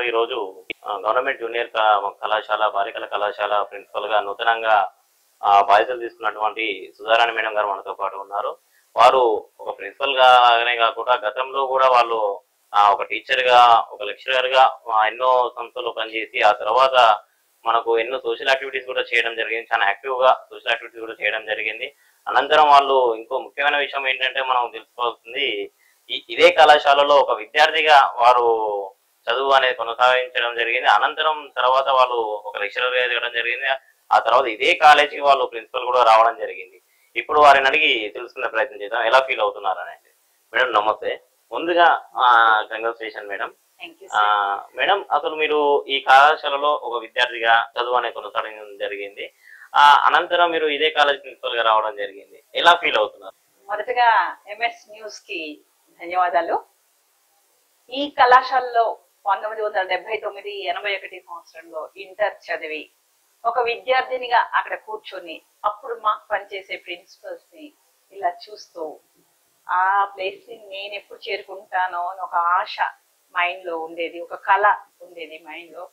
ఈ రోజు government junior కళాశాల బాలికల కళాశాల ప్రిన్సిపల్ గా నూతనంగా బాధ్యతలు తీసుకున్నటువంటి సుధారాణి మేడం గారు మనతో పాటు ఉన్నారు. వారు ఒక ప్రిన్సిపల్ గానే కాకుండా గతంలో కూడా వాళ్ళు ఒక టీచర్ గా ఒక లెక్చరర్ గా ఎన్నో సంస్థలు పనిచేసి ఆ తర్వాత మనకు ఎన్నో సోషల్ యాక్టివిటీస్ కూడా చేయడం జరిగింది. చాలా యాక్టివ్ గా సోషల్ యాక్టివిటీస్ కూడా చేయడం జరిగింది. అనంతరం వాళ్ళు ఇంకో ముఖ్యమైన విషయం ఏంటంటే మనం తెలుసుకోవాల్సింది ఇదే కళాశాలలో ఒక విద్యార్థిగా వారు చదువు అనేది కొనసాగించడం జరిగింది. అనంతరం తర్వాత వాళ్ళు ఒక లెక్చరర్ గా ఎదగడం జరిగింది. ఆ తర్వాత ఇదే కాలేజీకి వాళ్ళు ప్రిన్సిపల్ కూడా రావడం జరిగింది. ఇప్పుడు వారిని అడిగి తెలుసుకునే ప్రయత్నం చేద్దాం ఎలా ఫీల్ అవుతున్నారు అనేది. మేడం నమస్తే. ముందుగా కంగ్రాచులేషన్ మేడం. మేడం అసలు మీరు ఈ కళాశాలలో ఒక విద్యార్థిగా చదువు అనేది కొనసాగడం జరిగింది. అనంతరం మీరు ఇదే కాలేజ్ ప్రిన్సిపల్ గా రావడం జరిగింది. ఎలా ఫీల్ అవుతున్నారు? మొదటగా ఎంఎస్ న్యూస్ కి ధన్యవాదాలు. ఈ కళాశాలలో 1979-81 సంవత్సరంలో ఇంటర్ చదివి ఒక విద్యార్థినిగా అక్కడ కూర్చొని అప్పుడు మాకు పనిచేసే ప్రిన్సిపల్స్ ని ఇలా చూస్తూ ఆ ప్లేస్ ని నేను ఎప్పుడు చేరుకుంటానో అని ఒక ఆశ మైండ్ లో ఉండేది, ఒక కళ ఉండేది మైండ్ లో.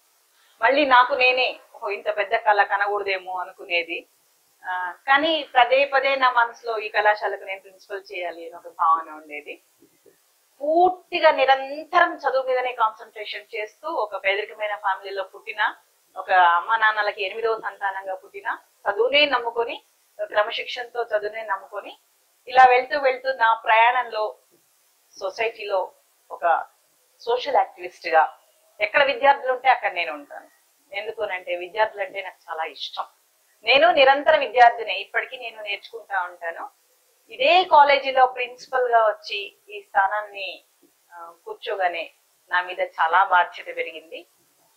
మళ్ళీ నాకు నేనే ఇంత పెద్ద కళ కనకూడదేమో అనుకునేది. కానీ పదే పదే నా మనసులో ఈ కళాశాలకు నేను ప్రిన్సిపల్ చేయాలి అని ఒక భావన ఉండేది. పూర్తిగా నిరంతరం చదువు మీదనే కాన్సన్ట్రేషన్ చేస్తూ ఒక పేదరికమైన ఫ్యామిలీలో పుట్టిన ఒక అమ్మ నాన్నలకి 8వ సంతానంగా పుట్టిన చదువునే నమ్ముకొని క్రమశిక్షణతో చదువునే నమ్ముకొని ఇలా వెళ్తూ వెళ్తూ నా ప్రయాణంలో సొసైటీలో ఒక సోషల్ యాక్టివిస్ట్ గా ఎక్కడ విద్యార్థులు ఉంటే అక్కడ నేను ఉంటాను. ఎందుకోనంటే విద్యార్థులు అంటే నాకు చాలా ఇష్టం. నేను నిరంతర విద్యార్థిని, ఇప్పటికీ నేను నేర్చుకుంటా ఉంటాను. ఇదే కాలేజీలో ప్రిన్సిపల్ గా వచ్చి ఈ స్థానాన్ని కూర్చోగానే నా మీద చాలా బాధ్యత పెరిగింది.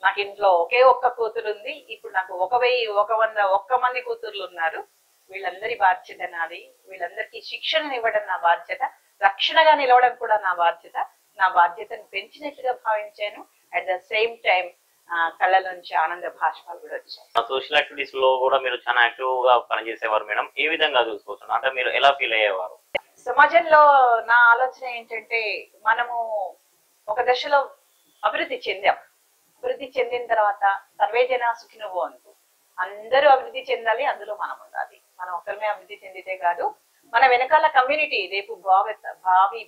నాకు ఇంట్లో ఒకే ఒక్క కూతురు ఉంది. ఇప్పుడు నాకు 1,100 మంది కూతుర్లు ఉన్నారు. వీళ్ళందరి బాధ్యత నాది. వీళ్ళందరికీ శిక్షణ ఇవ్వడం నా బాధ్యత, రక్షణగా నిలవడం కూడా నా బాధ్యత. నా బాధ్యతను పెంచినట్లుగా భావించాను. అట్ ద సేమ్ టైం కళ్ళ నుంచి ఆనంద భాష్పాలు కూడా వచ్చాయి. సోషల్ యాక్టివిటీస్ లో కూడా మీరు చాలా యాక్టివ్ గా పనిచేసేవారు మేడం. ఏ విధంగా చూసుకోవచ్చు అంటే మీరు ఎలా ఫీల్ అయ్యేవారు? సమాజంలో నా ఆలోచన ఏంటంటే మనము ఒక దశలో అభివృద్ధి చెందాం. అభివృద్ధి చెందిన తర్వాత సర్వే జన సుఖినో భవంతు, అందరూ అభివృద్ధి చెందాలి, అందులో మనం ఉండాలి. మనం ఒకరిమే అభివృద్ధి చెందితే కాదు, మన వెనకాల కమ్యూనిటీ రేపు భావి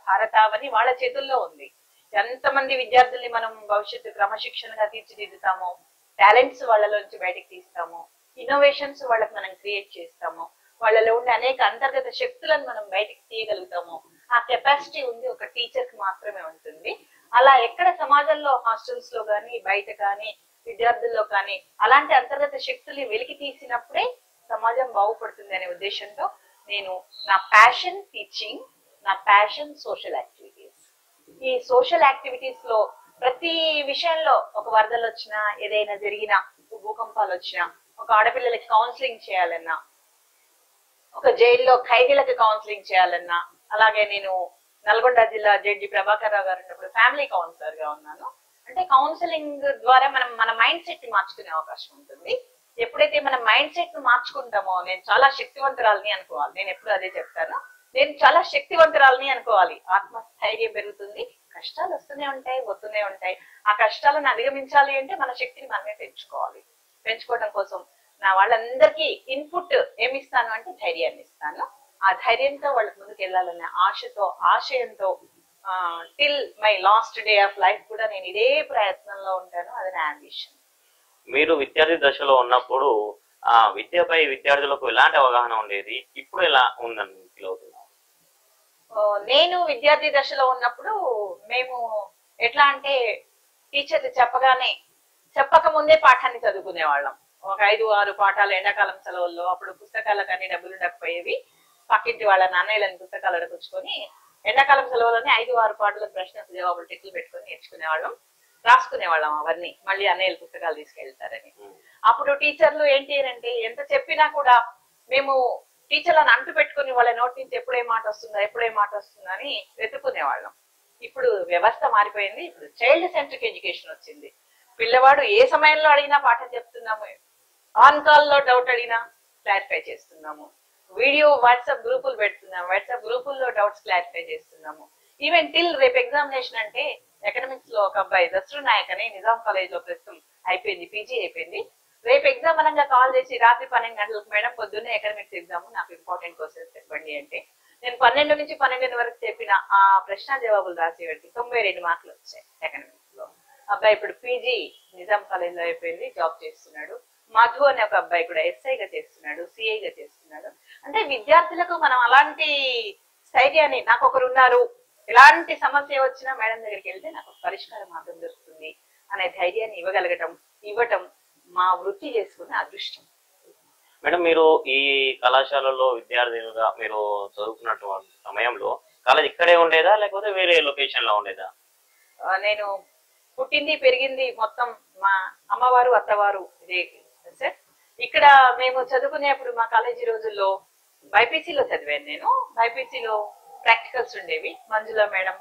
భారతావని వాళ్ళ చేతుల్లో ఉంది. ఎంతమంది విద్యార్థుల్ని మనం భవిష్యత్తు క్రమశిక్షణగా తీర్చిదిద్దుతామో, టాలెంట్స్ వాళ్ళలోంచి బయటకు తీస్తామో, ఇన్నోవేషన్స్ వాళ్ళకి మనం క్రియేట్ చేస్తామో, వాళ్ళలో ఉండే అనేక అంతర్గత శక్తులను మనం బయటకు తీయగలుగుతామో, ఆ కెపాసిటీ ఉంది ఒక టీచర్ కి మాత్రమే ఉంటుంది. అలా ఎక్కడ సమాజంలో హాస్టల్స్ లో కానీ బయట కానీ విద్యార్థుల్లో కానీ అలాంటి అంతర్గత శక్తుల్ని వెలికి తీసినప్పుడే సమాజం బాగుపడుతుంది అనే ఉద్దేశంతో నేను నా ప్యాషన్ టీచింగ్, నా ప్యాషన్ సోషల్ యాక్టివిటీస్. ఈ సోషల్ యాక్టివిటీస్ లో ప్రతి విషయంలో ఒక వరదలు వచ్చినా, ఏదైనా జరిగినా, భూకంపాలు వచ్చినా, ఒక ఆడపిల్లలకి కౌన్సిలింగ్ చేయాలన్నా, ఒక జైల్లో ఖైదీలకు కౌన్సిలింగ్ చేయాలన్నా, అలాగే నేను నల్గొండ జిల్లా జడ్జి ప్రభాకర్ రావు గారు ఉన్నప్పుడు ఫ్యామిలీ కౌన్సిలర్ గా ఉన్నాను. అంటే కౌన్సిలింగ్ ద్వారా మనం మన మైండ్ సెట్ ని మార్చుకునే అవకాశం ఉంటుంది. ఎప్పుడైతే మన మైండ్ సెట్ ను మార్చుకుంటామో, నేను చాలా శక్తివంతురాలని అనుకోవాలి. నేను ఎప్పుడు అదే చెప్తాను, నేను చాలా శక్తివంతురాలని అనుకోవాలి. ఆత్మస్థైర్యం పెరుగుతుంది. కష్టాలు వస్తూనే ఉంటాయి, వస్తూనే ఉంటాయి. ఆ కష్టాలను అధిగమించాలి అంటే మన శక్తిని మనమే పెంచుకోవాలి. పెంచుకోవడం కోసం నా వాళ్ళందరికీ ఇన్పుట్ ఏమిస్తాను అంటే ధైర్యాన్ని ఇస్తాను. ఆ ధైర్యంతో వాళ్ళకి ముందుకు వెళ్ళాలనే ఆశతో, ఆశయంతో till my last day of life కూడా నేను ఇదే ప్రయత్నంలో ఉంటాను. అది నా అంబిషన్. మీరు విద్యార్థి దశలో ఉన్నప్పుడు విద్యపై విద్యార్థులకు ఎలాంటి అవగాహన ఉండేది? ఇప్పుడు ఎలా ఉందని ఫీల్ అవుతున్నారు? నేను విద్యార్థి దశలో ఉన్నప్పుడు మేము ఎట్లా అంటే టీచర్లు చెప్పక ముందే పాఠాన్ని చదువుకునే వాళ్ళం. ఒక 5-6 పాఠాలు ఎండాకాలం సెలవుల్లో, అప్పుడు పుస్తకాలకు అన్ని డబ్బులు ఉండకపోయేవి. పక్కింటి వాళ్ళ నాన్నయ్యలని పుస్తకాలు అడగొచ్చుకొని ఎండాకాలం సెలవులని 5-6 పాటలకు ప్రశ్న జవాబులు టిక్లు పెట్టుకొని నేర్చుకునేవాళ్ళం, రాసుకునేవాళ్ళం. అవన్నీ మళ్ళీ అన్నయ్యల పుస్తకాలు తీసుకెళ్తారని. అప్పుడు టీచర్లు ఏంటి అంటే ఎంత చెప్పినా కూడా మేము టీచర్లను అంటు పెట్టుకుని వాళ్ళ నోటి నుంచి ఎప్పుడే మాట వస్తుందా అని వెతుక్కునేవాళ్ళం. ఇప్పుడు వ్యవస్థ మారిపోయింది. ఇప్పుడు చైల్డ్ సెంట్రిక్ ఎడ్యుకేషన్ వచ్చింది. పిల్లవాడు ఏ సమయంలో అడిగినా పాఠం చెప్తున్నాము, ఆన్ కాల్ లో డౌట్ అడిగినా క్లారిఫై చేస్తున్నాము, వీడియో వాట్సాప్ గ్రూపులు పెడుతున్నాము, వాట్సాప్ గ్రూపుల్లో డౌట్స్ క్లారిఫై చేస్తున్నాము. ఈవెన్ టిల్ రేపు ఎగ్జామినేషన్ అంటే ఎకనామిక్స్ లో ఒక అబ్బాయి దసరు నాయక్ అని నిజాం కాలేజ్ లో ప్రస్తుతం అయిపోయింది, పీజీ అయిపోయింది. రేపు ఎగ్జామ్ అనగా కాల్ చేసి రాత్రి 12 గంటలకు మేడం పొద్దున్నే ఎకనామిక్స్ ఎగ్జామ్, నాకు ఇంపార్టెంట్ క్వశ్చన్స్ చెప్పండి అంటే నేను 12 నుంచి 12 వరకు చెప్పిన ఆ ప్రశ్న జవాబులు రాసేవాడికి 92 మార్కులు వచ్చాయి ఎకనామిక్స్ లో. అబ్బాయి ఇప్పుడు పీజీ నిజాం కాలేజ్ లో అయిపోయింది, జాబ్ చేస్తున్నాడు. మధు అనే ఒక అబ్బాయి కూడా ఎస్ఐగా చేస్తున్నాడు, సిఐగా చేస్తున్నాడు. అంటే విద్యార్థులకు మనం అలాంటి స్థైర్యాన్ని, నాకు ఒకరు ఉన్నారు, ఎలాంటి సమస్య వచ్చినా మేడం దగ్గరికి వెళ్తే నాకు పరిష్కార మార్గం దొరుకుతుంది అనే ధైర్యాన్ని ఇవ్వటం మా వృత్తి చేసుకున్న అదృష్టం. మేడం, మీరు ఈ కళాశాలలో విద్యార్థులుగా మీరు చదువుకున్నటువంటి సమయంలో కాలేజ్ ఇక్కడే ఉండేదా లేకపోతే వేరే లొకేషన్ లో ఉండేదా? నేను పుట్టింది పెరిగింది మొత్తం మా అమ్మవారు అత్తవారు ఇదే సార్. ఇక్కడ మేము చదువుకునేప్పుడు మా కాలేజీ రోజుల్లో బైపీసీలో చదివాను నేను. బైపీసీలో ప్రాక్టికల్స్ ఉండేవి. మంజుల మేడం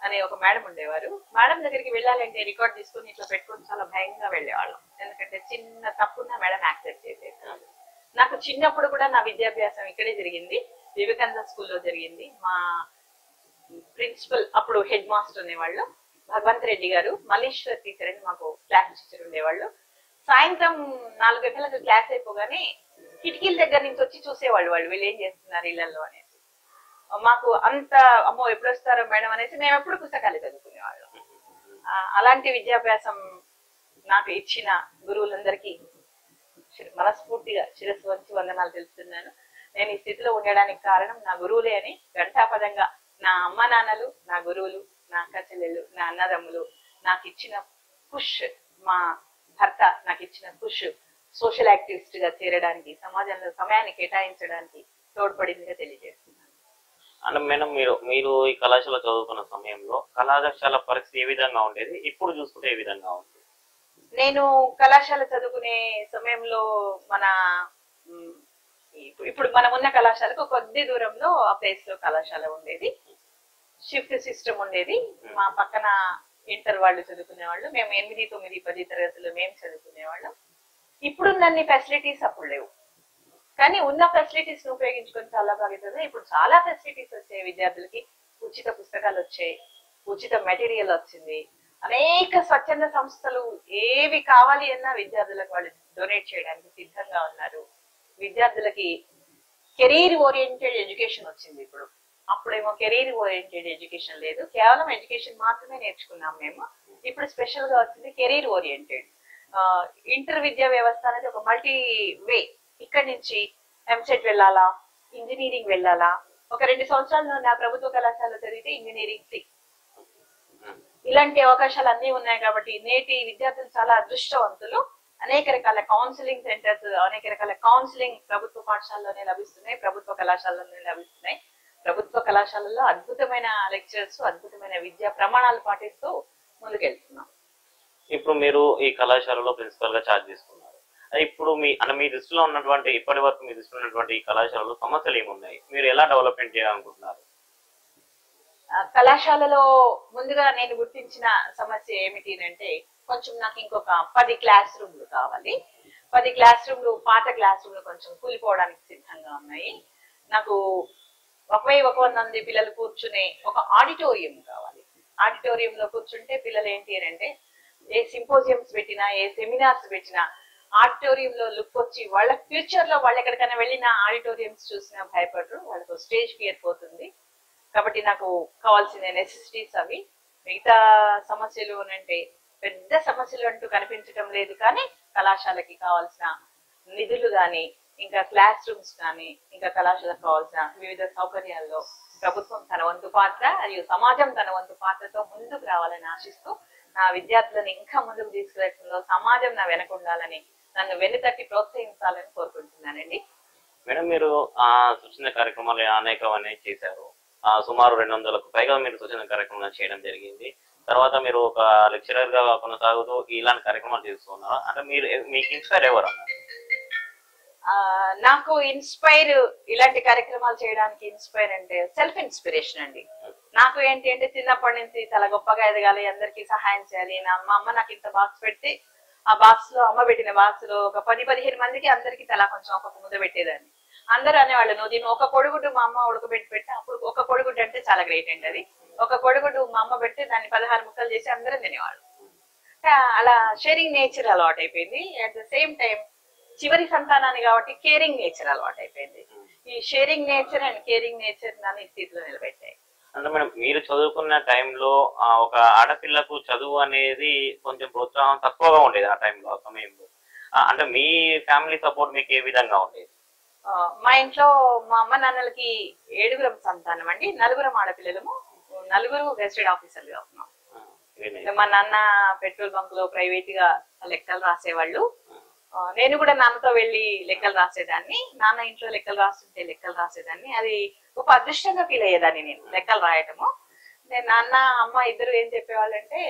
అనే ఒక మేడం ఉండేవారు. మేడం దగ్గరికి వెళ్ళాలంటే రికార్డ్ తీసుకుని ఇట్లా పెట్టుకొని చాలా భయంగా వెళ్ళేవాళ్ళం. ఎందుకంటే చిన్న తప్పున్న మేడం యాక్సెప్ట్ చేసేది. నాకు చిన్నప్పుడు కూడా నా విద్యాభ్యాసం ఇక్కడే జరిగింది, వివేకానంద స్కూల్లో జరిగింది. మా ప్రిన్సిపల్ అప్పుడు హెడ్ మాస్టర్ అనేవాళ్ళు భగవంత్ రెడ్డి గారు, మల్లేశ్వర్ టీచర్ అని మాకు క్లాస్ టీచర్ ఉండేవాళ్ళు. సాయంత్రం 4 గంటలకు క్లాస్ అయిపోగానే కిటికీల దగ్గర నుంచి వచ్చి చూసేవాళ్ళు, వీళ్ళు ఏం చేస్తున్నారు ఇళ్లలో అనేసి. మాకు అంత అమ్మో ఎప్పుడు వస్తారో మేడం అనేసి మేము ఎప్పుడు పుస్తకాలు చదువుకునేవాళ్ళం. అలాంటి విద్యాభ్యాసం నాకు ఇచ్చిన గురువులందరికీ మనస్ఫూర్తిగా శిరస్సు వంచి వందనాలు తెలుపుతున్నాను. నేను ఈ స్థితిలో ఉండడానికి కారణం నా గురువులే అని ఘంటాపదంగా నా అమ్మ నాన్నలు, నా గురువులు, నా అక్క చెల్లెళ్ళు, నా అన్నదమ్ములు నాకు ఇచ్చిన పుష్, మా భర్త నాకు ఇచ్చిన పుష్ సోషల్ యాక్టివిస్ట్ గా చేరడానికి, సమాజంలో సమయాన్ని కేటాయించడానికి తోడ్పడిందిగా తెలియజేస్తున్నాను. అంటే మేడం, మీరు ఈ కళాశాల చదువుకున్న సమయంలో కళాశాల పరిస్థితి ఏ విధంగా ఉండేది, ఇప్పుడు చూసుకుంటే ఏ విధంగా ఉంది? నేను కళాశాల చదువుకునే సమయంలో ఇప్పుడు మనం ఉన్న కళాశాలకు కొద్ది దూరంలో ఆ ప్లేస్ లో కళాశాల ఉండేది. షిఫ్ట్ సిస్టమ్ ఉండేది. మా పక్కన ఇంటర్ వాళ్ళు చదువుకునే వాళ్ళు, మేము 8, 9, 10 తరగతులు మేము చదువుకునేవాళ్ళం. ఇప్పుడున్నన్ని ఫెసిలిటీస్ అప్పుడు లేవు, కానీ ఉన్న ఫెసిలిటీస్ ను ఉపయోగించుకొని చాలా బాగా చదివాం. ఇప్పుడు చాలా ఫెసిలిటీస్ వచ్చాయి. విద్యార్థులకి ఉచిత పుస్తకాలు వచ్చాయి, ఉచిత మెటీరియల్ వచ్చింది. అనేక స్వచ్ఛంద సంస్థలు ఏవి కావాలి అన్నా విద్యార్థులకు వాళ్ళు డొనేట్ చేయడానికి సిద్ధంగా ఉన్నారు. విద్యార్థులకి కెరీర్ ఓరియంటెడ్ ఎడ్యుకేషన్ వచ్చింది ఇప్పుడు. అప్పుడేమో కెరీర్ ఓరియంటెడ్ ఎడ్యుకేషన్ లేదు, కేవలం ఎడ్యుకేషన్ మాత్రమే నేర్చుకున్నాం మేము. ఇప్పుడు స్పెషల్ గా వచ్చింది కెరీర్ ఓరియంటెడ్. ఇంటర్ విద్యా వ్యవస్థ అనేది ఒక మల్టీ వే. ఇక్కడి నుంచి ఎంసెట్ వెళ్ళాలా, ఇంజనీరింగ్ వెళ్ళాలా, ఒక 2 సంవత్సరాలు నా ప్రభుత్వ కళాశాలలో చదివితే ఇంజనీరింగ్ ఫ్రీ. ఇలాంటి అవకాశాలు అన్ని ఉన్నాయి కాబట్టి నేటి విద్యార్థులు చాలా అదృష్టవంతులు. అనేక రకాల కౌన్సిలింగ్ సెంటర్స్, అనేక రకాల కౌన్సిలింగ్ ప్రభుత్వ పాఠశాలలోనే లభిస్తున్నాయి, ప్రభుత్వ కళాశాలలోనే లభిస్తున్నాయి. ప్రభుత్వ కళాశాలల్లో అద్భుతమైన లెక్చరర్స్, అద్భుతమైన విద్యా ప్రమాణాలు పాటిస్తూ ముందుకెళ్తున్నాం. ఇప్పుడు మీరు ఈ కళాశాలలో ప్రిన్సిపల్ గా ఛార్జ్ తీసుకున్నారు. ఇప్పుడు మీ దృష్టిలో ఉన్నటువంటి, ఇప్పటి వరకు మీ దృష్టిలో ఉన్నటువంటి ఈ కళాశాలలో సమస్యలు ఏమున్నాయి, మీరు ఎలా డెవలప్మెంట్ చేయాలనుకుంటున్నారు? కళాశాలలో ముందుగా నేను గుర్తించిన సమస్య ఏమిటి అంటే, కొంచెం నాకు ఇంకొక 10 క్లాస్ రూమ్లు కావాలి. 10 క్లాస్ రూమ్లు, పాత క్లాస్ రూమ్లు కొంచెం కూలిపోవడానికి సిద్ధంగా ఉన్నాయి. నాకు 100 మంది పిల్లలు కూర్చునే ఒక ఆడిటోరియం కావాలి. ఆడిటోరియంలో కూర్చుంటే పిల్లలు ఏంటి అంటే, ఏ సింపోజియంస్ పెట్టినా, ఏ సెమినార్స్ పెట్టినా ఆడిటోరియంలో లుక్ వచ్చి వాళ్ళ ఫ్యూచర్ లో వాళ్ళు ఎక్కడికైనా వెళ్ళిన ఆడిటోరియంస్ చూసినా భయపడరు, వాళ్ళకు స్టేజ్ ఫియర్ పోతుంది. కాబట్టి నాకు కావాల్సిన నెసెసిటీస్ అవి. మిగతా సమస్యలు అంటే పెద్ద సమస్యలు అంటూ కనిపించడం లేదు, కానీ కళాశాలకి కావాల్సిన నిధులు కానీ, ఇంకా క్లాస్ రూమ్స్ కానీ, ఇంకా కళాశాలకు కావాల్సిన వివిధ సౌకర్యాల్లో ప్రభుత్వం తన వంతు పాత్ర మరియు సమాజం తన వంతు పాత్రతో ముందుకు రావాలని ఆశిస్తూ, నా విద్యార్థులను ఇంకా ముందుకు తీసుకురావడంలో సమాజం నా వెనక ఉండాలని, నన్ను వెన్నుతట్టి ప్రోత్సహించాలని కోరుకుంటున్నానండి. మేడం, మీరు సూచన కార్యక్రమాలు అనేకమనే చేశారు. సుమారు 200కు పైగా మీరు సూచన కార్యక్రమాలు చేయడం జరిగింది. తర్వాత మీరు ఒక లెక్చరర్ గా కొనసాగుతూ ఇలాంటి కార్యక్రమాలు చేస్తున్నారు. అంటే మీకు ఇన్స్పైర్ ఎవరు అన్నారు? నాకు ఇన్స్పైర్, ఇలాంటి కార్యక్రమాలు చేయడానికి ఇన్స్పైర్ అంటే సెల్ఫ్ ఇన్స్పిరేషన్ అండి. నాకు ఏంటి అంటే, చిన్నప్పటి నుంచి చాలా గొప్పగా ఎదగాలి, అందరికీ సహాయం చేయాలి. మా అమ్మ నాకు ఇంత బాక్స్ పెడితే ఆ బాక్స్ లో, అమ్మ పెట్టిన బాక్స్ లో ఒక 10-15 మందికి అందరికి తలా కొంచెం ఒక్కొక్క ముద్ద పెట్టేదాన్ని. అందరూ అనేవాళ్ళు, నువ్వు దీన్ని ఒక కొడుగుడ్డు మా అమ్మ ఉడకబెట్టి పెడితే అప్పుడు ఒక కొడుగుడ్డు అంటే చాలా గ్రేట్ అండి అది. ఒక కొడుగుడు మా అమ్మ పెడితే దాన్ని 16 ముక్కలు చేసి అందరం తినేవాళ్ళు. అలా షేరింగ్ నేచర్ అలవాటు అయిపోయింది. అట్ ద సేమ్ టైం చివరి సంతానాన్ని కాబట్టి కేరింగ్ నేచర్ అలవాటు అయిపోయింది. ఈ sharing nature and caring nature నన్ను ఈ స్థితిలో నిలబెట్టాయి. అంటే మేడం మీరు చదువుకున్న టైంలో ఒక ఆడపిల్లకు చదువు అనేది కొంచెం ప్రోత్సాహం తక్కువగా ఉండేది ఆ టైంలో, ఆ సమయంలో. అంటే మీ ఫ్యామిలీ సపోర్ట్ మీకు ఏ విధంగా ఉండేది? మా ఇంట్లో మా అమ్మ నాన్నలకి 7 సంతానం అండి. 4 ఆడపిల్లలము, 4 గెస్టెడ్ ఆఫీసర్లుగా ఉన్నాం. మా నాన్న పెట్రోల్ బంక్ లో ప్రైవేట్ గా లెక్కలు రాసేవాళ్ళు. నేను కూడా నాన్నతో వెళ్ళి లెక్కలు రాసేదాన్ని. నాన్న ఇంట్లో లెక్కలు రాస్తుంటే లెక్కలు రాసేదాన్ని. అది ఒక అదృష్టంగా ఫీల్ అయ్యేదాన్ని నేను లెక్కలు రాయటము. నేను నాన్న అమ్మ ఇద్దరు ఏం చెప్పేవాళ్ళంటే,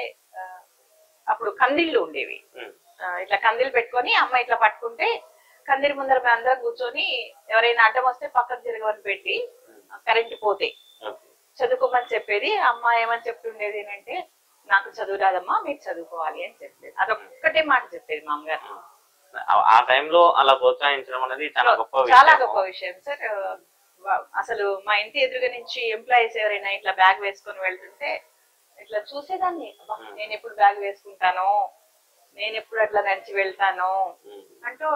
అప్పుడు కందిళ్ళు ఉండేవి. ఇట్లా కందిలు పెట్టుకొని అమ్మ ఇట్లా పట్టుకుంటే కందిరి ముందర మేము అందరం కూర్చొని ఎవరైనా అడ్డం వస్తే పక్కకు తిరగమని పెట్టి కరెంట్ పోతే చదువుకోమని చెప్పేది. అమ్మ ఏమని చెప్తుండేది ఏంటంటే, నాకు చదువు రాదమ్మా, మీరు చదువుకోవాలి అని చెప్పేది. అదొక్కటే మాట చెప్పేది మా అమ్మగారు. ఆ టైంలో అలా ప్రోత్సహించడం అనేది చాలా గొప్ప విషయం సార్. అసలు మా ఇంటి ఎదురుగా నుంచి ఎంప్లాయీస్ ఎవరైనా ఇట్లా బ్యాగ్ వేసుకొని వెళ్తుంటే ఇట్లా చూసేదాన్ని, నేను ఎప్పుడు బ్యాగ్ వేసుకుంటాను, నేను ఎప్పుడు అట్లా నడిచి వెళ్తాను అంటూ.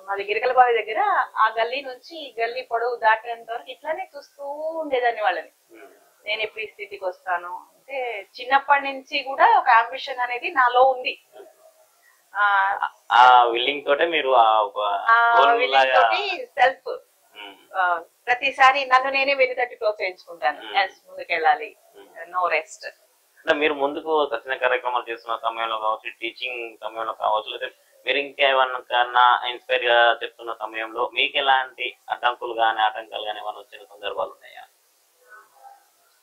మాది గిరికల బావి దగ్గర, ఆ గల్లీ నుంచి ఈ గల్లీ పొడవు దాటేంత వరకు ఇట్లానే చూస్తూ ఉండేదాన్ని వాళ్ళని. నేను ఎప్పుడు ఈ స్థితికి వస్తాను అంటే, చిన్నప్పటి నుంచి కూడా ఒక అంబిషన్ అనేది నాలో ఉంది. విల్లింగ్ తోటే మీరు సెల్ఫ్ ప్రతిసారి నన్ను నేనే వెనుతట్టి ప్రోత్సహించుకుంటాను. ముందుకెళ్ళాలి, నో రెస్ట్. అంటే మీరు ముందుకు దర్శన కార్యక్రమాలు చేస్తున్న సమయంలో కావచ్చు, టీచింగ్ సమయంలో కావచ్చు, లేదా మీరు ఇంకేమన్నా ఇన్స్పైర్ గా చెప్తున్న సమయంలో మీకు ఎలాంటి అడ్డంకులు కానీ ఆటంకాలు కానీ ఏమైనా వచ్చిన సందర్భాలు ఉన్నాయా?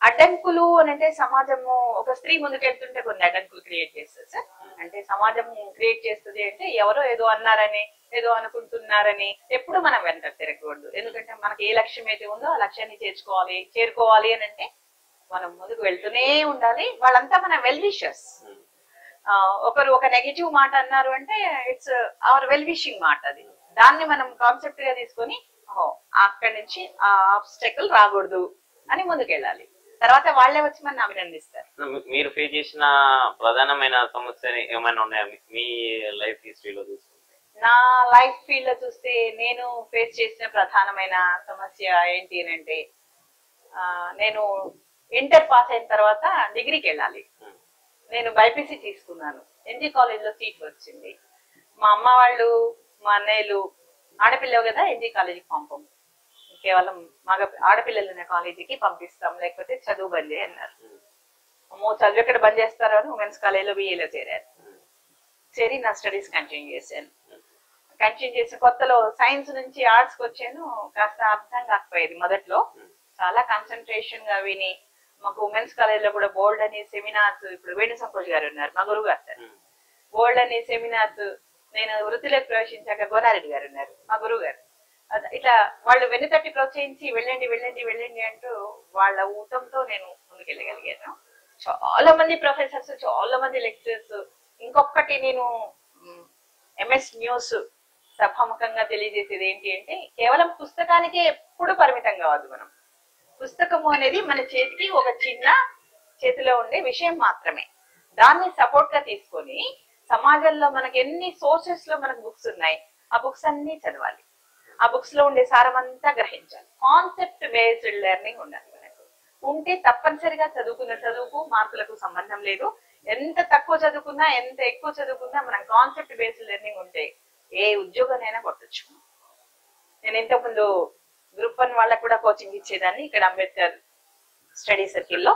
అడ్డంకులు అని అంటే, సమాజము ఒక స్త్రీ ముందుకెళ్తుంటే కొన్ని అడ్డంకులు క్రియేట్ చేస్తుంది సార్. అంటే సమాజం క్రియేట్ చేస్తుంది అంటే, ఎవరో ఏదో అన్నారని, ఏదో అనుకుంటున్నారని ఎప్పుడు మనం వెంట తిరగకూడదు. ఎందుకంటే మనకి ఏ లక్ష్యం అయితే ఉందో ఆ లక్ష్యాన్ని చేరుకోవాలి అని అంటే మనం ముందుకు వెళ్తూనే ఉండాలి. వాళ్ళంతా మన వెల్ విషర్స్. ఒకరు ఒక నెగిటివ్ మాట అన్నారు అంటే ఇట్స్ అవర్ వెల్ విషింగ్ మాట. అది దాన్ని మనం కాన్సెప్ట్ గా తీసుకొని, అక్కడి నుంచి ఆ ఆబ్స్టెకల్ రాకూడదు అని ముందుకెళ్ళాలి. తర్వాత వాళ్ళే వచ్చి మన అభినందిస్తారు. మీరు ఫేస్ చేసిన ప్రధానమైన సమస్యలు ఏమైనా ఉన్నాయా మీ లైఫ్ హిస్టరీలో చూసుకుంటే? నా లైఫ్ ఫీల్డ్ లో చూస్తే నేను ఫేస్ చేసిన ప్రధానమైన సమస్య ఏంటి అని అంటే, నేను ఇంటర్ పాస్ అయిన తర్వాత డిగ్రీకి వెళ్ళాలి. నేను బైపీసీ తీసుకున్నాను. ఎన్జీ కాలేజ్ లో సీట్ వచ్చింది. మా అమ్మ వాళ్ళు, మా అన్నయ్యలు ఆడపిల్లవు కదా ఎన్జీ కాలేజీకి పంపం, కేవలం మగ ఆడపిల్లలున్న కాలేజీకి పంపిస్తాం, లేకపోతే చదువు బంద్ చేయి అన్నారు. అమ్మో, చదువు ఎక్కడ బంద్ చేస్తారో అని ఉమెన్స్ కాలేజ్ లో బిఏలో చేరాను. చేరి నా స్టడీస్ కంటిన్యూ చేశాను. కంటిన్యూ చేసిన కొత్తలో సైన్స్ నుంచి ఆర్ట్స్కి వచ్చాను. కాస్త అర్థం కాకపోయేది మొదట్లో. చాలా కాన్సన్ట్రేషన్ గా విని, మాకు ఉమెన్స్ కాలేజ్ లో కూడా బోల్డ్ అనే సెమినార్స్, ఇప్పుడు వేణు సంకోష్ గారు ఉన్నారు మా గురువు గారు సార్, బోల్డ్ అనే సెమినార్స్. నేను వృత్తిలోకి ప్రవేశించాక గోనారెడ్డి గారు ఉన్నారు మా గురువు గారు. ఇట్లా వాళ్ళు వెన్నుతట్టి ప్రోత్సహించి వెళ్ళండి వెళ్ళండి వెళ్ళండి అంటూ వాళ్ళ ఊతంతో నేను ముందుకెళ్ళగలిగాను. చాలా మంది ప్రొఫెసర్స్, చాలా మంది లెక్చరర్స్. ఇంకొకటి నేను ఎంఎస్ న్యూస్ సభాముఖంగా తెలియజేసేది ఏంటి అంటే, కేవలం పుస్తకానికే ఎప్పుడు పరిమితం కావద్దు. మనం పుస్తకము అనేది మన చేతికి ఒక చిన్న చేతిలో ఉండే విషయం మాత్రమే. దాన్ని సపోర్ట్ గా తీసుకొని సమాజంలో మనకి ఎన్ని సోర్సెస్ లో మనకు బుక్స్ ఉన్నాయి, ఆ బుక్స్ అన్ని చదవాలి. ఆ బుక్స్ లో ఉండే సారం అంతా గ్రహించాలి. కాన్సెప్ట్ బేస్డ్ లెర్నింగ్ ఉండాలి మనకు. ఉంటే తప్పనిసరిగా చదువుకున్న చదువుకు మార్కులకు సంబంధం లేదు. ఎంత తక్కువ చదువుకున్నా, ఎంత ఎక్కువ చదువుకున్నా, మనం కాన్సెప్ట్ బేస్డ్ లెర్నింగ్ ఉంటే ఏ ఉద్యోగానైనా కొట్టచ్చు. నేను ఇంతకుముందు గ్రూప్ 1 వాళ్ళకు కూడా కోచింగ్ ఇచ్చేదాన్ని ఇక్కడ అంబేద్కర్ స్టడీ సర్కిల్లో.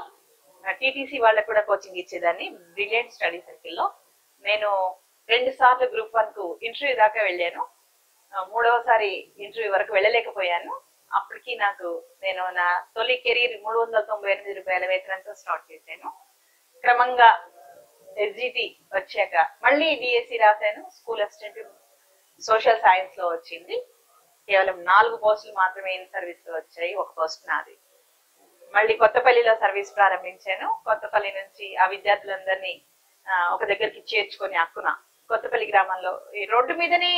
టీటీసీ వాళ్ళకు కూడా కోచింగ్ ఇచ్చేదాన్ని బ్రిలియంట్ స్టడీ సర్కిల్లో. నేను 2 సార్లు గ్రూప్ 1 కు ఇంటర్వ్యూ దాకా వెళ్ళాను. 3వసారి ఇంటర్వ్యూ వరకు వెళ్ళలేకపోయాను. అప్పటికి నేను నా తొలి కెరీర్ 398 రూపాయల వేతనంతో స్టార్ట్ చేశాను. క్రమంగా ఎస్జిటి వచ్చాక మళ్ళీ డిఎస్సి రాశాను. స్కూల్ అసిస్టెంట్ సోషల్ సైన్స్ లో వచ్చింది. కేవలం 4 పోస్టులు మాత్రమే ఇన్ సర్వీస్ లో వచ్చాయి. 1 పోస్ట్ నాది. మళ్ళీ కొత్తపల్లిలో సర్వీస్ ప్రారంభించాను. కొత్తపల్లి నుంచి ఆ విద్యార్థులందరినీ ఒక దగ్గరికి చేర్చుకొని అక్కున కొత్తపల్లి గ్రామంలో ఈ రోడ్డు మీదనే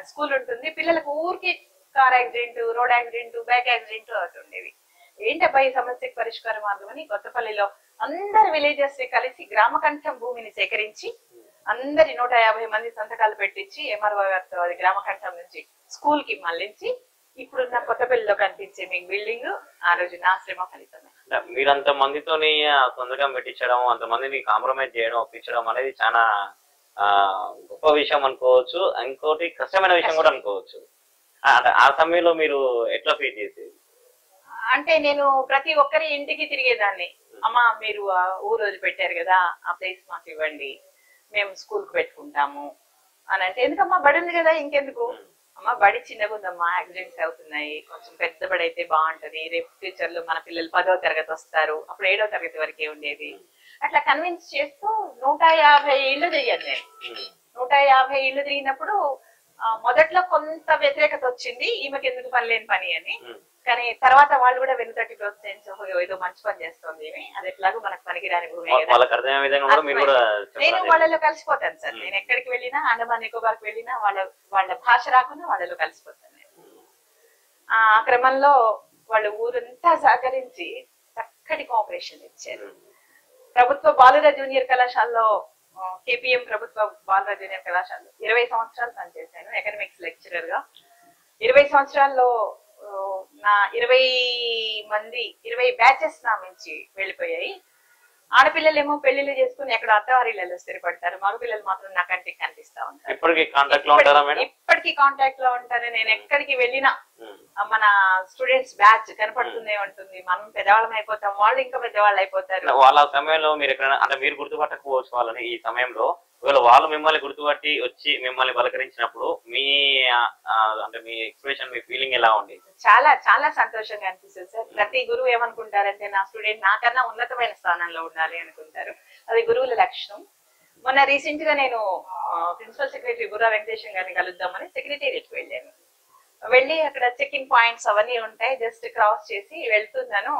స్కూల్ ఉంటుంది. పిల్లలకు ఊరికి car accident, road accident, bike accident అవుతుండేవి. ఏంటబ్బా ఈ సమస్యకి పరిష్కార మార్గం అని కొత్తపల్లిలో అందరి విలేజెస్ ని కలిసి గ్రామకంఠం భూమిని సేకరించి అందరి 150 మంది సంతకాలు పెట్టించి ఎంఆర్ఓ గారితో అది గ్రామకంఠం నుంచి స్కూల్ కి మళ్ళించి ఇప్పుడున్న కొత్తపల్లిలో కనిపించే మీకు బిల్డింగ్ ఆ రోజు నా శ్రమ ఫలితమే. మీరు అంత మందితోని సంతకం పెట్టించడం, అంతమందిని కాంప్రమైజ్ చేయడం, ఒప్పించడం అనేది చాలా గొప్ప విషయం అనుకోవచ్చు. ఇంకోటి కష్టమైన విషయం కూడా అనుకోవచ్చు. ఆ సమయంలో మీరు ఎట్లా ఫీల్ చేసేది? అంటే నేను ప్రతి ఒక్కరి ఇంటికి తిరిగేదాన్ని. అమ్మా మీరు ఆ ఊరు వదిలి పెట్టారు కదా, ఆ ప్లేస్ మాకు ఇవ్వండి, మేము స్కూల్ కు పెట్టుకుంటాము అని అంటే, ఎందుకమ్మా బడి ఉంది కదా ఇంకెందుకు, అమ్మ బడి చిన్నగా ఉందమ్మా, యాక్సిడెంట్స్ అవుతున్నాయి, కొంచెం పెద్ద బడి అయితే బాగుంటది, రేపు ఫ్యూచర్ లో మన పిల్లలు 10వ తరగతి వస్తారు, అప్పుడు 7వ తరగతి వరకే ఉండేది. అట్లా కన్విన్స్ చేస్తూ 150 ఇళ్ళు తిరిగాను నేను. 150 ఇళ్ళు తిరిగినప్పుడు మొదట్లో కొంత వ్యతిరేకత వచ్చింది, ఈమెకి ఎందుకు పని లేని పని అని. కానీ తర్వాత వాళ్ళు కూడా వెనుతట్టి ప్రోత్సహించి ఏదో మంచి పని చేస్తుంది, అది ఎట్లాగో మనకు పనికిరాని భూమి. నేను వాళ్ళలో కలిసిపోతాను సార్. నేను ఎక్కడికి వెళ్ళినా, అండమాన్ నికోబార్కి వెళ్ళినా వాళ్ళ భాష రాకుండా వాళ్ళలో కలిసిపోతాను నేను. ఆ క్రమంలో వాళ్ళు ఊరంతా సహకరించి చక్కటి కోఆపరేషన్ ఇచ్చారు. ప్రభుత్వ బాలుర జూనియర్ కళాశాలలో, కేపీఎం ప్రభుత్వ బాలుర జూనియర్ కళాశాలలో 20 సంవత్సరాలు పనిచేశాను ఎకనామిక్స్ లెక్చరర్ గా. 20 సంవత్సరాల్లో నా 20 బ్యాచెస్ నా నుంచి వెళ్ళిపోయాయి. ఆడపిల్లలేమో పెళ్లిళ్ళు చేసుకుని ఎక్కడ అత్తవారిళ్ళలో స్థిరపడతారు, మగపిల్లలు మాత్రం నా కంటికి కనిపిస్తా ఉంటారు. ఇప్పటికీ కాంటాక్ట్ లో ఉంటారు. నేను ఎక్కడికి వెళ్ళినా మన స్టూడెంట్స్ బ్యాచ్ కనపడుతూనే ఉంటుంది. మనం పెద్దవాళ్ళం అయిపోతాం, వాళ్ళు ఇంకా పెద్దవాళ్ళు అయిపోతారు. వాళ్ళ సమయంలో మీరు ఎక్కడైనా అంటే మీరు గుర్తుపట్టకపోవచ్చు వాళ్ళని, ఈ సమయంలో ఒకవేళ వాళ్ళు మిమ్మల్ని గుర్తుపట్టి వచ్చి మిమ్మల్ని పలకరించినప్పుడు మీ అంటే మీ ఎక్స్ప్రెషన్, మీ ఫీలింగ్ ఎలా ఉండేది? చాలా చాలా సంతోషంగా అనిపిస్తుంది సార్. ప్రతి గురువు ఏమనుకుంటారంటే నా స్టూడెంట్ నాకన్నా ఉన్నతమైన స్థానంలో ఉండాలి అనుకుంటారు. అది గురువుల లక్షణం. మొన్న రీసెంట్ గా నేను ప్రిన్సిపల్ సెక్రటరీ బుర్రా వెంకటేశం గారిని కలుద్దామని సెక్రటేరియట్ వెళ్ళాను. వెళ్ళి అక్కడ చెకింగ్ పాయింట్స్ అవన్నీ ఉంటాయి, జస్ట్ క్రాస్ చేసి వెళ్తున్నాను.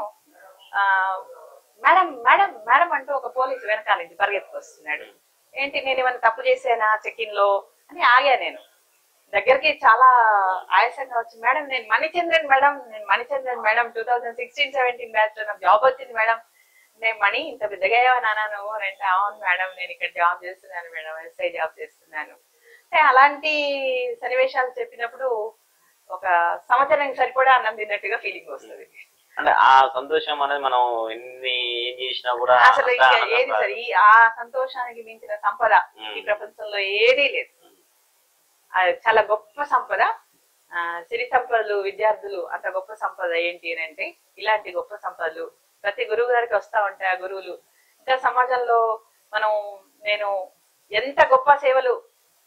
మేడం మేడం మేడం అంటూ ఒక పోలీసు వెనకాల నుంచి పరిగెత్తుకొస్తున్నాడు. ఏంటి నేను ఏమైనా తప్పు చేశానా చెకింగ్ లో అని ఆగా. నేను దగ్గరికి చాలా ఆయాసంగా వచ్చి, మేడం నేను మణిచంద్రన్ మేడం 2016-17 బ్యాచ్ లో నాకు జాబ్ వచ్చింది మేడం. నేను మణి ఇంత పెద్దగా నానా నువ్వు అని అంటే, అవును మేడం నేను ఇక్కడ జాబ్ చేస్తున్నాను మేడం, ఎస్ఐ జాబ్ చేస్తున్నాను. అంటే అలాంటి సన్నివేశాలు చెప్పినప్పుడు ఒక సంవత్సరానికి సరిపడా అన్నం తిన్నట్టుగా ఫీలింగ్ వస్తుంది. అంటే ఆ సంతోషం అనేది మనం ఎన్ని ఏం చేసినా కూడా అసలు ఏది సరే, ఆ సంతోషానికి మించిన సంపద ఈ ప్రపంచంలో ఏదీ లేదు. చాలా గొప్ప సంపద. సిరి సంపదలు విద్యార్థులు అంత గొప్ప సంపద ఏంటి అని అంటే, ఇలాంటి గొప్ప సంపదలు ప్రతి గురువు గారికి వస్తా ఉంటాయి. ఆ గురువులు ఇంకా సమాజంలో నేను ఎంత గొప్ప సేవలు,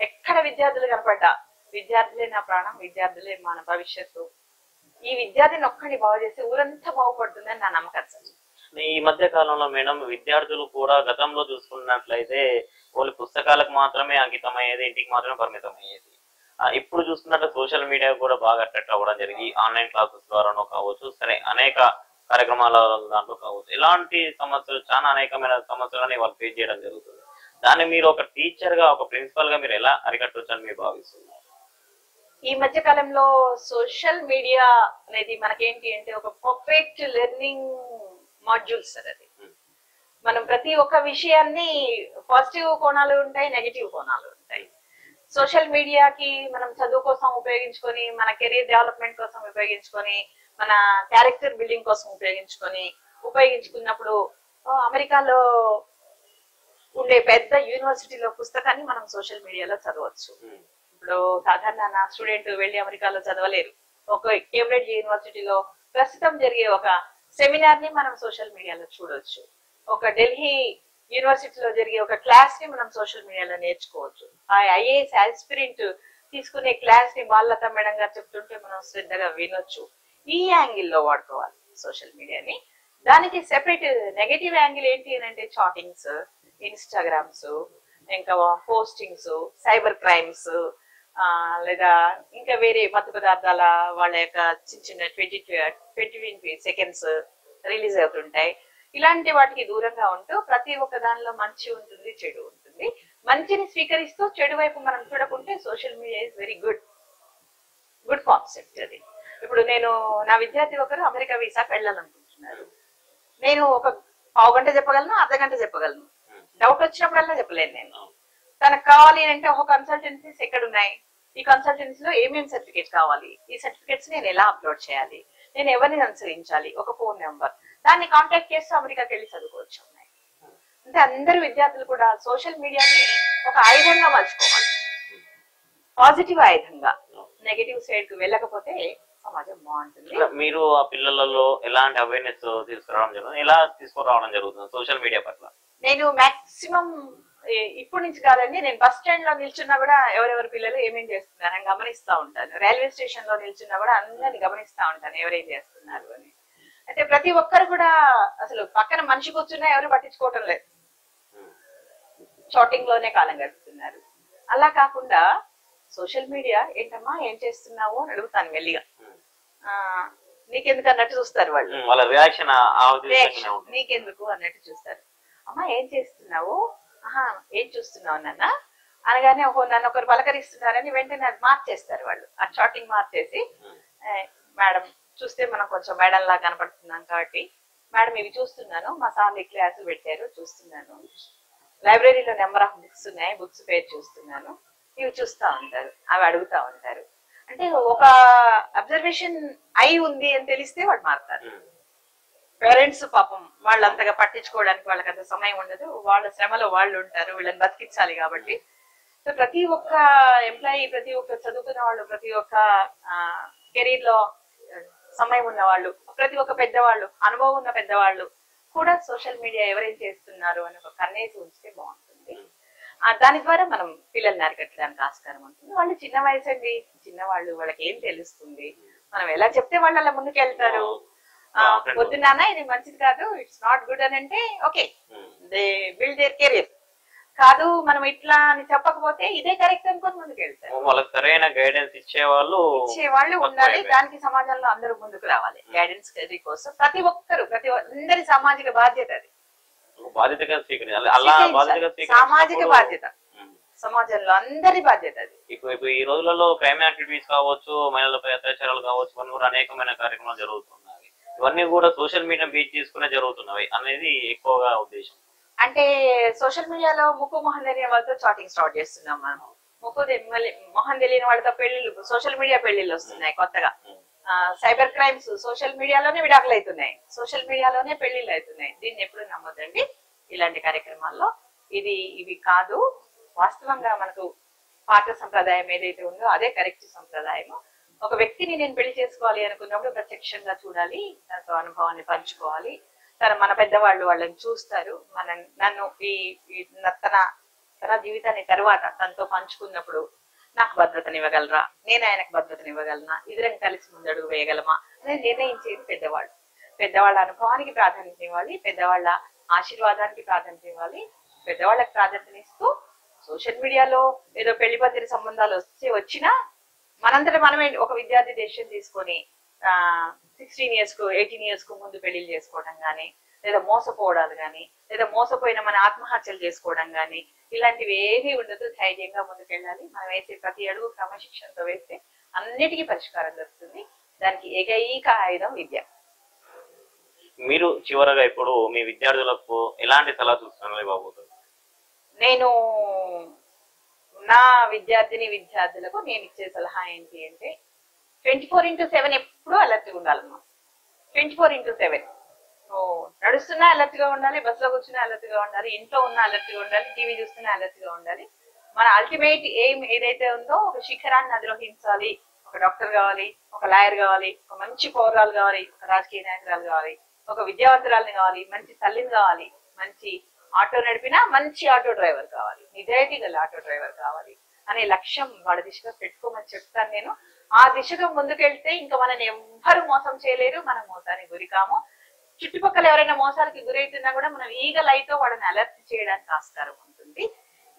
ఎక్కడ విద్యార్థులు కనపడ్డా, విద్యార్థులే నా ప్రాణం, విద్యార్థులే మన భవిష్యత్తు, ఈ విద్యార్థిని ఒక్కడిని బాగు చేస్తే ఊరంతా బాగుపడుతుందని నా నమ్మకం సార్. ఈ మధ్య కాలంలో మేడం విద్యార్థులు కూడా గతంలో చూసుకున్నట్లయితే ఓన్లీ పుస్తకాలకు మాత్రమే అంకితం అయ్యేది, ఇంటికి మాత్రమే పరిమితం అయ్యేది. ఇప్పుడు చూసుకున్నట్టు సోషల్ మీడియా కూడా బాగా అట్రాక్ట్ అవ్వడం జరిగి, ఆన్లైన్ క్లాసెస్ ద్వారానో కావచ్చు, సరే అనేక కార్యక్రమాల దాంట్లో కావచ్చు, ఇలాంటి సమస్యలు చాలా అనేకమైన సమస్యలని వాళ్ళు ఫేస్ చేయడం జరుగుతుంది. దాన్ని మీరు ఒక టీచర్ గా, ఒక ప్రిన్సిపల్ గా మీరు ఎలా అరికట్టవచ్చు అని మీరు భావిస్తున్నారు? ఈ మధ్య కాలంలో సోషల్ మీడియా అనేది మనకేంటి అంటే ఒక పర్ఫెక్ట్ లెర్నింగ్ మాడ్యూల్ సార్. అది మనం ప్రతి ఒక్క విషయాన్ని పాజిటివ్ కోణాలు ఉంటాయి, నెగిటివ్ కోణాలు ఉంటాయి. సోషల్ మీడియాకి మనం చదువు కోసం ఉపయోగించుకొని, మన కెరీర్ డెవలప్మెంట్ కోసం ఉపయోగించుకొని, మన క్యారెక్టర్ బిల్డింగ్ కోసం ఉపయోగించుకున్నప్పుడు అమెరికాలో ఉండే పెద్ద యూనివర్సిటీలో పుస్తకాన్ని మనం సోషల్ మీడియాలో చదవచ్చు. ఇప్పుడు సాధారణ నా స్టూడెంట్ వెళ్ళి అమెరికాలో చదవలేరు. ఒక కేంబ్రిడ్జ్ యూనివర్సిటీలో ప్రస్తుతం జరిగే ఒక సెమినార్ ని మనం సోషల్ మీడియాలో చూడవచ్చు. ఒక ఢిల్లీ యూనివర్సిటీలో జరిగే ఒక క్లాస్ ని మనం సోషల్ మీడియాలో నేర్చుకోవచ్చు. ఆ ఐఏఎస్ ఆస్పిరెంట్ తీసుకునే క్లాస్ ని బాలలత మేడం గారు చెప్తుంటే మనం శ్రద్ధగా వినొచ్చు. ఈ యాంగిల్లో వాడుకోవాలి సోషల్ మీడియాని. దానికి సెపరేట్ నెగటివ్ యాంగిల్ ఏంటి అని అంటే చాటింగ్స్, ఇన్స్టాగ్రామ్స్, ఇంకా పోస్టింగ్స్, సైబర్ క్రైమ్స్, లేదా ఇంకా వేరే మత్తు పదార్థాల వాళ్ళ యొక్క చిన్న 20 సెకండ్స్ రిలీజ్ అవుతుంటాయి. ఇలాంటి వాటికి దూరంగా ఉంటూ ప్రతి ఒక్క దానిలో మంచి ఉంటుంది, చెడు ఉంటుంది. మంచిని స్వీకరిస్తూ చెడు వైపు మనం చూడకుంటే social media is very good concept. అది ఇప్పుడు నేను నా విద్యార్థి ఒకరు అమెరికా వీసాకి వెళ్ళాలనుకుంటున్నాను. చేస్తున్నారు. నేను ఒక పావు గంట చెప్పగలను, అర్ధ గంట చెప్పగలను. డౌట్ వచ్చినప్పుడల్లా చెప్పలేను నేను. తనకు కావాలి అంటే ఒక కన్సల్టెన్సీస్ ఎక్కడ ఉన్నాయి, ఈ కన్సల్టెన్సీలో ఏమేమి సర్టిఫికేట్ కావాలి, ఈ సర్టిఫికేట్స్ నేను ఎలా అప్లోడ్ చేయాలి, నేను ఎవరిని అనుసరించాలి, ఒక ఫోన్ నెంబర్, దాన్ని కాంటాక్ట్ చేస్తూ అమెరికాకి వెళ్ళి చదువుకోవచ్చు ఉన్నాయి. అంటే అందరు విద్యార్థులు కూడా సోషల్ మీడియాని ఒక ఆయుధంగా మలుచుకోవాలి, పాజిటివ్ ఆయుధంగా. నెగటివ్ సైడ్ కు వెళ్ళకపోతే సమాజం బాగుంటుంది. మీరు ఆ పిల్లలలో ఎలాంటి అవేర్నెస్ తీసుకురావడం జరుగుతుంది, ఎలా తీసుకురావడం జరుగుతుంది సోషల్ మీడియా పట్ల? నేను మాక్సిమం ఇప్పటి నుంచి కాదండి, నేను బస్ స్టాండ్ లో నిల్చున్నా కూడా ఎవరెవరి పిల్లలు ఏమేం చేస్తున్నారని గమనిస్తా ఉంటాను. రైల్వే స్టేషన్ లో నిల్చున్నా కూడా అందరిని గమనిస్తా ఉంటాను ఎవరేం చేస్తున్నారు అని. అయితే ప్రతి ఒక్కరు కూడా అసలు పక్కన మనిషి కూర్చున్నా ఎవరు పట్టించుకోవటం లేదు, షాటింగ్ లోనే కాలం గడుపుతున్నారు. అలా కాకుండా సోషల్ మీడియా ఏంటమ్మా ఏం చేస్తున్నావు అని అడుగుతాను మెల్లిగా. నీకెందుకు అన్నట్టు చూస్తారు వాళ్ళు, వాళ్ళ రియాక్షన్ నీకెందుకు అన్నట్టు చూస్తారు. అమ్మా ఏం చేస్తున్నావు, ఆహా ఏం చూస్తున్నావు నాన్న అనగానే ఓహో నన్ను ఒకరు పలకరిస్తున్నారని వెంటనే అది మార్చేస్తారు వాళ్ళు. ఆ షాటింగ్ మార్చేసి, మేడం చూస్తే మనం కొంచెం మేడం లాగా కనపడుతున్నాం కాబట్టి మేడం ఇవి చూస్తున్నాను, మా సార్ ఈ క్లాసులు పెట్టారు చూస్తున్నాను, లైబ్రరీలో నెంబర్ ఆఫ్ బుక్స్ ఉన్నాయి, బుక్స్ పేరు చూస్తున్నాను, ఇవి చూస్తా ఉంటారు, అవి అడుగుతా ఉంటారు. అంటే ఒక అబ్జర్వేషన్ అయి ఉంది అని తెలిస్తే వాడు మారుతారు. పేరెంట్స్ పాపం వాళ్ళంతగా పట్టించుకోవడానికి వాళ్ళకి అంత సమయం ఉండదు, వాళ్ళ శ్రమలో వాళ్ళు ఉంటారు, వీళ్ళని బతికించాలి కాబట్టి. సో ప్రతి ఒక్క ఎంప్లాయీ, ప్రతి ఒక్క చదువుకున్న వాళ్ళు, ప్రతి ఒక్క కెరీర్ లో సమయం ఉన్న వాళ్ళు, ప్రతి ఒక్క పెద్దవాళ్ళు, అనుభవం ఉన్న పెద్దవాళ్ళు కూడా సోషల్ మీడియా ఎవరేం చేస్తున్నారు అని ఒక కన్నేసి ఉంచితే బాగుంటుంది. దాని ద్వారా మనం పిల్లల్ని అరికట్టడానికి ఆస్కారం ఉంటుంది. వాళ్ళు చిన్న వయసు అండి, చిన్నవాళ్ళు, వాళ్ళకి ఏం తెలుస్తుంది, మనం ఎలా చెప్తే వాళ్ళు అలా ముందుకు వెళ్తారు. వద్దున్నానా ఇది మంచిది కాదు, ఇట్స్ నాట్ గుడ్ అని అంటే okay, they build there career. కాదు మనం ఇట్లా అని చెప్పకపోతే ఇదే కరెక్ట్ అనుకొని ముందుకు వెళ్తారు. వాళ్ళకి సరైన గైడెన్స్ ఇచ్చేవాళ్ళు ఉండాలి. దానికి సమాజంలో అందరూ ముందుకు రావాలి. గైడెన్స్ కోసం ప్రతి ఒక్కరు, అందరి సామాజిక బాధ్యత అది, సామాజిక బాధ్యత, సమాజంలో అందరి బాధ్యత అది. ఇప్పుడు ఈ రోజులలో క్రైమ్ యాక్టివిటీస్ కావచ్చు, మహిళలపై అత్యాచారాలు కావచ్చు, ఇవన్నీ కూడా అనేకమైన కార్యక్రమాలు జరుగుతున్నాయి. ఇవన్నీ కూడా సోషల్ మీడియా బేస్ చేసుకునే జరుగుతున్నవి అనేది ఎక్కువగా ఉద్దేశం. అంటే సోషల్ మీడియాలో ముక్కు మొహం తెలియని వాళ్ళతో చాటింగ్ స్టార్ట్ చేస్తున్నాం మనం. మొహం తెలియని వాళ్ళతో పెళ్లిళ్ళు, సోషల్ మీడియా పెళ్లిళ్ళు వస్తున్నాయి కొత్తగా. సైబర్ క్రైమ్స్ సోషల్ మీడియాలోనే విడాకులు అవుతున్నాయి, సోషల్ మీడియాలోనే పెళ్లిళ్ళు అవుతున్నాయి. దీన్ని ఎప్పుడు నమ్మొద్దండి ఇలాంటి కార్యక్రమాల్లో. ఇవి కాదు, వాస్తవంగా మనకు పాత సంప్రదాయం ఏదైతే ఉందో అదే కరెక్ట్ సంప్రదాయం. ఒక వ్యక్తిని నేను పెళ్లి చేసుకోవాలి అనుకున్నప్పుడు ప్రత్యక్షంగా చూడాలి, దాంతో అనుభవాన్ని పంచుకోవాలి. మన పెద్దవాళ్ళు వాళ్ళని చూస్తారు, నన్ను తన జీవితాన్ని తర్వాత తనతో పంచుకున్నప్పుడు నాకు భద్రతనివ్వగలరా, నేను ఆయనకు భద్రతనివ్వగలనా, ఇద్దరం కలిసి ముందడుగు వేయగలమా అనేది నిర్ణయించేది పెద్దవాళ్ళు. పెద్దవాళ్ళ అనుభవానికి ప్రాధాన్యత ఇవ్వాలి, పెద్దవాళ్ళ ఆశీర్వాదానికి ప్రాధాన్యత ఇవ్వాలి. పెద్దవాళ్ళకి ప్రాధాన్యతనిస్తూ సోషల్ మీడియాలో ఏదో పెళ్లి పందిరి సంబంధాలు వచ్చినా మనంతటా మనమే ఒక విద్యార్థి డెసిషన్ తీసుకొని 16 years కు 18 years కు ముందు పెళ్లిళ్ళు చేసుకోవడం కానీ, లేదా మోసపోవడాలు కానీ, లేదా మోసపోయిన మన ఆత్మహత్యలు చేసుకోవడం కానీ, ఇలాంటివి ఏవి ఉండదు. ధైర్యంగా ముందుకెళ్ళాలి. మనం వేసే ప్రతి అడుగు క్రమశిక్షణతో వేస్తే అన్నిటికీ పరిష్కారం దొరుకుతుంది. దానికి ఏకైక ఆయుధం విద్య. మీరు చివరగా ఇప్పుడు మీ విద్యార్థులకు ఎలాంటి సలహా సూచనలు ఇవ్వబోతున్నారు? నేను నా విద్యార్థులకు నేను ఇచ్చే సలహా ఏంటి అంటే 24/7 ఎప్పుడూ అలర్ట్గా ఉండాలమ్మా. 24/7 నడుస్తున్నా అలర్ట్గా ఉండాలి, బస్సులో కూర్చున్నా అలర్ట్గా ఉండాలి, ఇంట్లో ఉన్నా అలర్ట్గా ఉండాలి, టీవీ చూస్తున్నా అలర్ట్గా ఉండాలి. మన అల్టిమేట్ ఎయిమ్ ఏదైతే ఉందో ఒక శిఖరాన్ని అధిరోహించాలి. ఒక డాక్టర్ కావాలి, ఒక లాయర్ కావాలి, ఒక మంచి పౌరాలు కావాలి, ఒక రాజకీయ నాయకురాలు కావాలి, ఒక విద్యావంతురాలని కావాలి, మంచి తల్లిని కావాలి, మంచి ఆటో నడిపినా మంచి ఆటో డ్రైవర్ కావాలి, నిజాయితీ గల ఆటో డ్రైవర్ కావాలి అనే లక్ష్యం వాళ్ళ దిశగా పెట్టుకోమని చెప్తాను నేను. ఆ దిశగా ముందుకెళ్తే ఇంకా మనని ఎవ్వరు మోసం చేయలేరు, మనం మోసానికి గురికాము. చుట్టుపక్కల ఎవరైనా మోసాలకి గురైతున్నా కూడా మనం ఈగల్ అయితే వాళ్ళని అలర్ట్ చేయడానికి ఆస్కారం ఉంటుంది.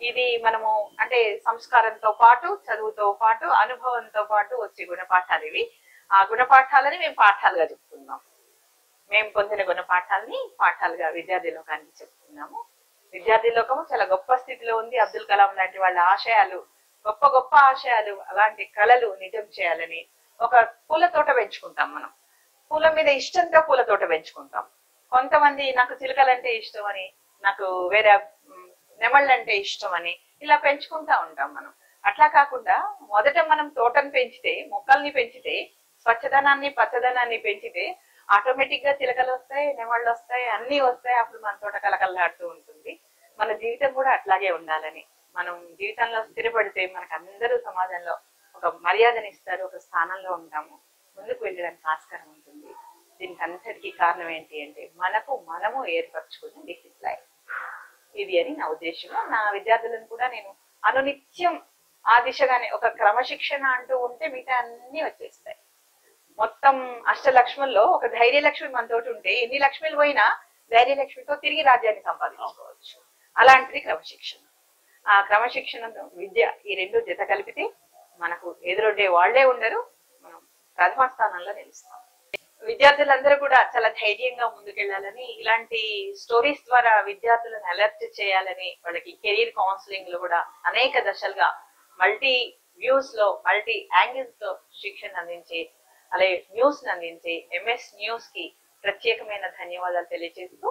ఇది మనము అంటే సంస్కారంతో పాటు, చదువుతో పాటు, అనుభవంతో పాటు వచ్చే గుణపాఠాలు ఇవి. ఆ గుణపాఠాలని మేము పాఠాలుగా చెప్తున్నాం. మేము పొందిన గుణపాఠాలని పాఠాలుగా విద్యార్థి లోకానికి చెప్తున్నాము. విద్యార్థి లోకము చాలా గొప్ప స్థితిలో ఉంది. అబ్దుల్ కలాం లాంటి వాళ్ళ ఆశయాలు, గొప్ప గొప్ప ఆశయాలు, అలాంటి కళలు నిజం చేయాలని ఒక పూల తోట పెంచుకుంటాం మనం. పూల మీద ఇష్టంతో పూల తోట పెంచుకుంటాం. కొంతమంది నాకు చిలుకలంటే ఇష్టం అని, నాకు వేరే నెమళ్ళంటే ఇష్టం అని ఇలా పెంచుకుంటా ఉంటాం మనం. అట్లా కాకుండా మొదట మనం తోటను పెంచితే, మొక్కల్ని పెంచితే, స్వచ్ఛదనాన్ని పచ్చదనాన్ని పెంచితే ఆటోమేటిక్ గా చిలకలు వస్తాయి, నెమళ్ళు వస్తాయి, అన్ని వస్తాయి. అప్పుడు మన తోట కలకలలాడుతూ ఉంటుంది. మన జీవితం కూడా అట్లాగే ఉండాలని, మనం జీవితంలో స్థిరపడితే మనకు అందరూ సమాజంలో ఒక మర్యాదనిస్తారు, ఇస్తారు, ఒక స్థానంలో ఉంటాము, ముందుకు వెళ్ళడానికి ఆస్కారం ఉంటుంది. దీనికి అంతటికీ కారణం ఏంటి అంటే మనము ఏర్పరచుకున్న డిసిప్లైన్ ఇది అని నా ఉద్దేశం. నా విద్యార్థులను కూడా నేను అనునిత్యం ఆ దిశగానే ఒక క్రమశిక్షణ అంటూ ఉంటే మిగతా అన్ని వచ్చేస్తాయి. మొత్తం అష్టలక్ష్ముల్లో ఒక ధైర్యలక్ష్మి మనతోటి ఉంటే ఎన్ని లక్ష్మిలు పోయినా ధైర్యలక్ష్మితో తిరిగి రాజ్యాన్ని సంపాదించుకోవచ్చు. అలాంటిది క్రమశిక్షణ. ఆ క్రమశిక్షణ విద్య ఈ రెండు జత కలిపితే మనకు ఎదురొడ్డే వాళ్లే ఉండరు, మనం ప్రథమ స్థానంలో నిలుస్తాం. విద్యార్థులందరూ కూడా చాలా ధైర్యంగా ముందుకెళ్లాలని, ఇలాంటి స్టోరీస్ ద్వారా విద్యార్థులను అలర్ట్ చేయాలని, వాళ్ళకి కెరీర్ కౌన్సిలింగ్ లో కూడా అనేక దశలుగా మల్టీ వ్యూస్ లో మల్టీ యాంగిల్స్ లో శిక్షణ అందించి, అలాగే న్యూస్ అందించి ఎంఎస్ న్యూస్ కి ప్రత్యేకమైన ధన్యవాదాలు తెలియజేస్తూ